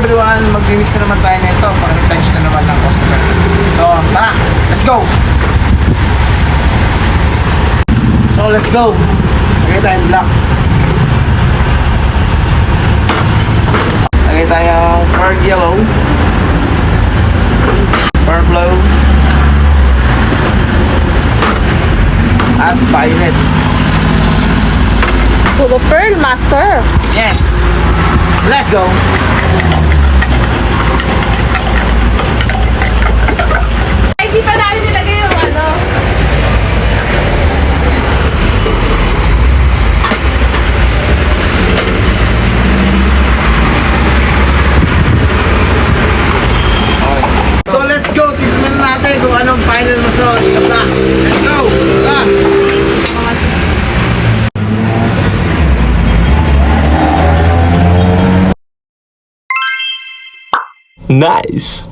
everyone, mag-mix na naman tayo nito para i-times na naman ng customer. So, tara, let's go! So, let's go! Lagay tayong black. Lagay tayong pearl yellow, pearl blue, at violet. Puro pearl, master. Yes! Let's go! Ay, di pa namin nilagay yung ano. Okay. So let's go! Tignan natin kung anong final result sa black. Let's go! Tara! Nice.